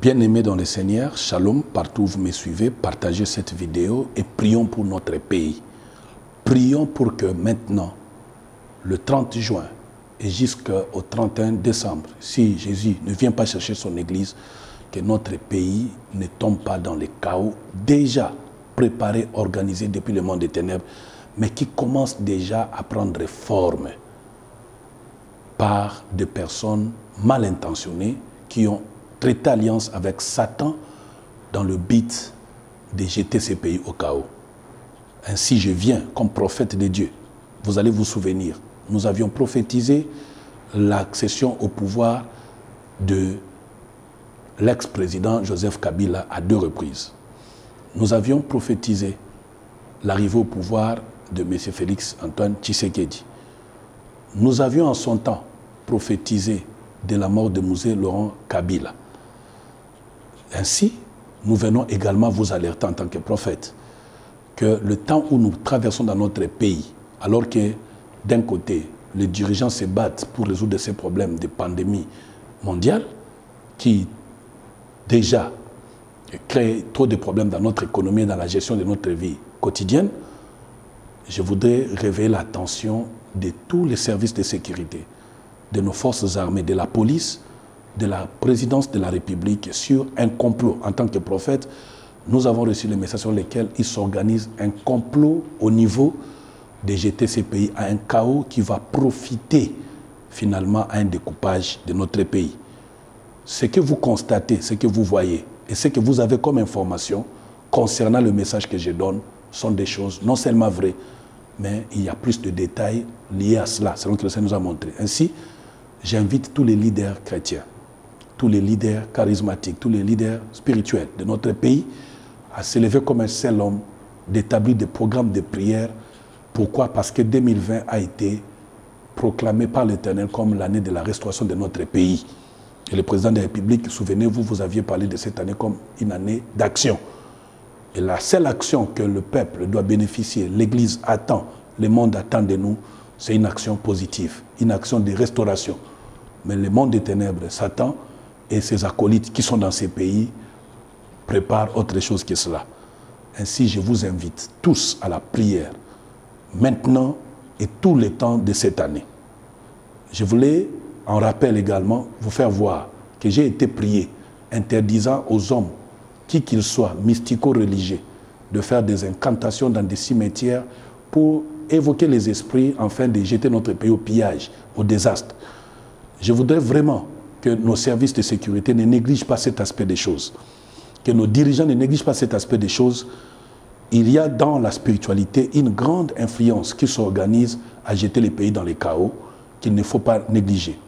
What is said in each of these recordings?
Bien-aimés dans le Seigneur, shalom, partout où vous me suivez, partagez cette vidéo et prions pour notre pays. Prions pour que maintenant, le 30 juin et jusqu'au 31 décembre, si Jésus ne vient pas chercher son Église, que notre pays ne tombe pas dans les chaos déjà préparés, organisés depuis le monde des ténèbres, mais qui commence déjà à prendre forme par des personnes mal intentionnées qui ont traité alliance avec Satan dans le but de jeter ces pays au chaos. Ainsi, je viens comme prophète de Dieu. Vous allez vous souvenir, nous avions prophétisé l'accession au pouvoir de l'ex-président Joseph Kabila à 2 reprises. Nous avions prophétisé l'arrivée au pouvoir de M. Félix Antoine Tshisekedi. Nous avions en son temps prophétisé de la mort de Mzee Laurent Kabila. Ainsi, nous venons également vous alerter en tant que prophète que le temps où nous traversons dans notre pays, alors que d'un côté, les dirigeants se battent pour résoudre ces problèmes de pandémie mondiale qui déjà créent trop de problèmes dans notre économie et dans la gestion de notre vie quotidienne, je voudrais réveiller l'attention de tous les services de sécurité, de nos forces armées, de la police, de la présidence de la République sur un complot. En tant que prophète, nous avons reçu les messages sur lesquels ils s'organisent un complot au niveau de jeter ces pays à un chaos qui va profiter finalement à un découpage de notre pays. Ce que vous constatez, ce que vous voyez et ce que vous avez comme information concernant le message que je donne sont des choses non seulement vraies, mais il y a plus de détails liés à cela, selon que le Seigneur nous a montré. Ainsi, j'invite tous les leaders chrétiens, tous les leaders charismatiques, tous les leaders spirituels de notre pays à s'élever comme un seul homme, d'établir des programmes de prière. Pourquoi? Parce que 2020 a été proclamé par l'Éternel comme l'année de la restauration de notre pays. Et le président de la République, souvenez-vous, vous aviez parlé de cette année comme une année d'action. Et la seule action que le peuple doit bénéficier, l'Église attend, le monde attend de nous, c'est une action positive, une action de restauration. Mais le monde des ténèbres, Satan et ses acolytes qui sont dans ces pays préparent autre chose que cela. Ainsi, je vous invite tous à la prière, maintenant et tout le temps de cette année. Je voulais, en rappel également, vous faire voir que j'ai été prié, interdisant aux hommes, qui qu'ils soient, mystico-religieux, de faire des incantations dans des cimetières pour évoquer les esprits afin de jeter notre pays au pillage, au désastre. Je voudrais vraiment que nos services de sécurité ne négligent pas cet aspect des choses, que nos dirigeants ne négligent pas cet aspect des choses. Il y a dans la spiritualité une grande influence qui s'organise à jeter les pays dans les chaos qu'il ne faut pas négliger.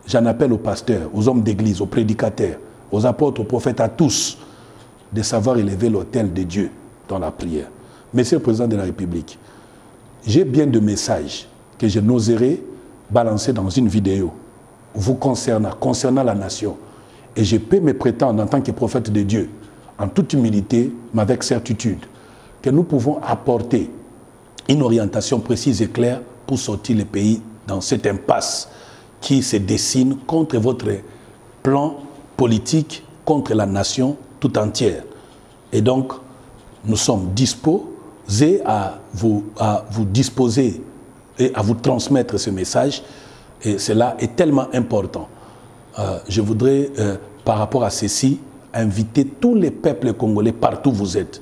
J'en appelle aux pasteurs, aux hommes d'église, aux prédicateurs, aux apôtres, aux prophètes, à tous, de savoir élever l'autel de Dieu dans la prière. Monsieur le Président de la République, j'ai bien de messages que je n'oserais balancer dans une vidéo vous concernant la nation. Et je peux me prétendre en tant que prophète de Dieu, en toute humilité, mais avec certitude, que nous pouvons apporter une orientation précise et claire pour sortir le pays dans cette impasse qui se dessine contre votre plan politique, contre la nation tout entière. Et donc, nous sommes disposés à vous disposer et à vous transmettre ce message. Et cela est tellement important. Je voudrais, par rapport à ceci, inviter tous les peuples congolais, partout où vous êtes,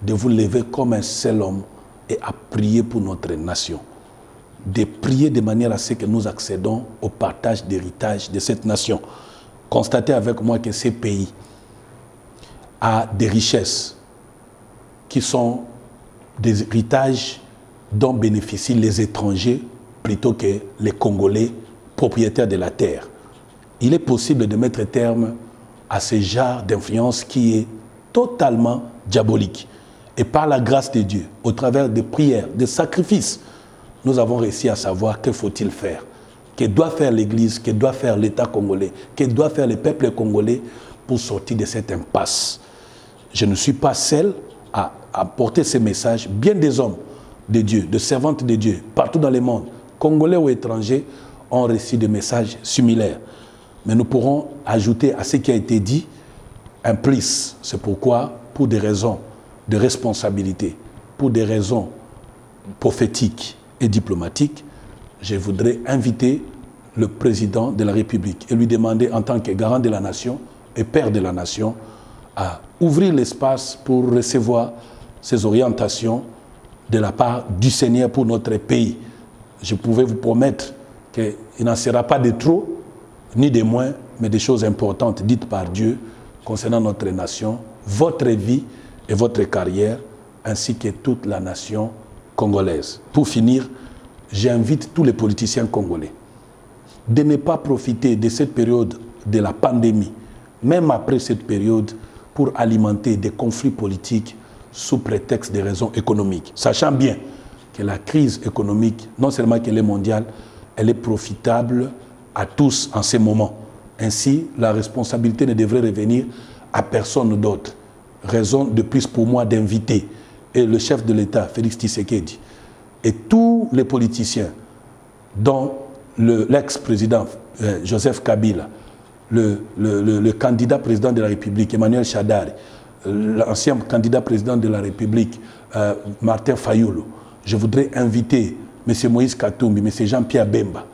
de vous lever comme un seul homme et à prier pour notre nation. De prier de manière à ce que nous accédons au partage d'héritage de cette nation. Constatez avec moi que ces pays a des richesses qui sont des héritages dont bénéficient les étrangers plutôt que les Congolais propriétaires de la terre. Il est possible de mettre terme à ce genre d'influence qui est totalement diabolique. Et par la grâce de Dieu, au travers des prières, des sacrifices, nous avons réussi à savoir que faut-il faire. Que doit faire l'Église, que doit faire l'État congolais, que doit faire le peuple congolais pour sortir de cette impasse. Je ne suis pas seul à porter ces messages. Bien des hommes de Dieu, de servantes de Dieu, partout dans le monde, congolais ou étrangers, ont reçu des messages similaires. Mais nous pourrons ajouter à ce qui a été dit implice. C'est pourquoi, pour des raisons de responsabilité, pour des raisons prophétiques et diplomatiques, je voudrais inviter le président de la République et lui demander en tant que garant de la nation et père de la nation à ouvrir l'espace pour recevoir ces orientations de la part du Seigneur pour notre pays. Je pouvais vous promettre qu'il n'en sera pas de trop, ni de moins, mais des choses importantes dites par Dieu concernant notre nation, votre vie et votre carrière, ainsi que toute la nation congolaise. Pour finir, j'invite tous les politiciens congolais de ne pas profiter de cette période de la pandémie, même après cette période, pour alimenter des conflits politiques sous prétexte des raisons économiques. Sachant bien que la crise économique, non seulement qu'elle est mondiale, elle est profitable à tous en ces moments. Ainsi, la responsabilité ne devrait revenir à personne d'autre. Raison de plus pour moi d'inviter et le chef de l'État, Félix Tshisekedi, et tous les politiciens, dont l'ex-président Joseph Kabila, le candidat président de la République, Emmanuel Shadari, l'ancien candidat président de la République, Martin Fayulu. Je voudrais inviter M. Moïse Katumbi, M. Jean-Pierre Bemba,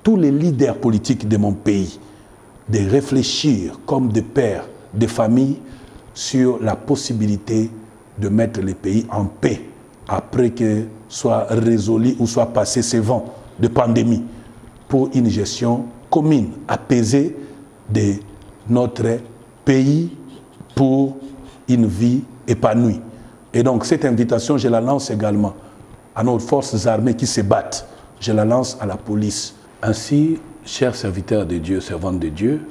tous les leaders politiques de mon pays, de réfléchir comme des pères, des familles, sur la possibilité de mettre le pays en paix après que soit résolu ou soit passé ces vents de pandémie pour une gestion commune, apaisée de notre pays pour une vie épanouie. Et donc cette invitation, je la lance également à nos forces armées qui se battent. Je la lance à la police. Ainsi, chers serviteurs de Dieu, servantes de Dieu,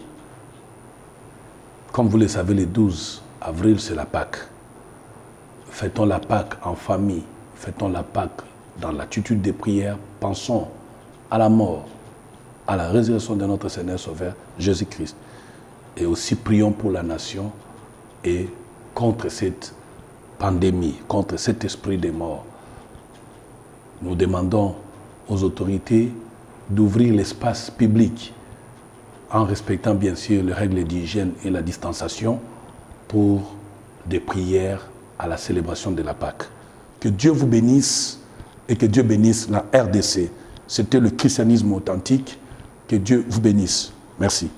comme vous le savez, le 12 avril, c'est la Pâque. Fêtons la Pâque en famille, fêtons la Pâque dans l'attitude des prières, pensons à la mort, à la résurrection de notre Seigneur Sauveur, Jésus-Christ. Et aussi prions pour la nation et contre cette pandémie, contre cet esprit de mort. Nous demandons aux autorités d'ouvrir l'espace public en respectant bien sûr les règles d'hygiène et la distanciation pour des prières à la célébration de la Pâque. Que Dieu vous bénisse et que Dieu bénisse la RDC. C'était le christianisme authentique. Que Dieu vous bénisse. Merci.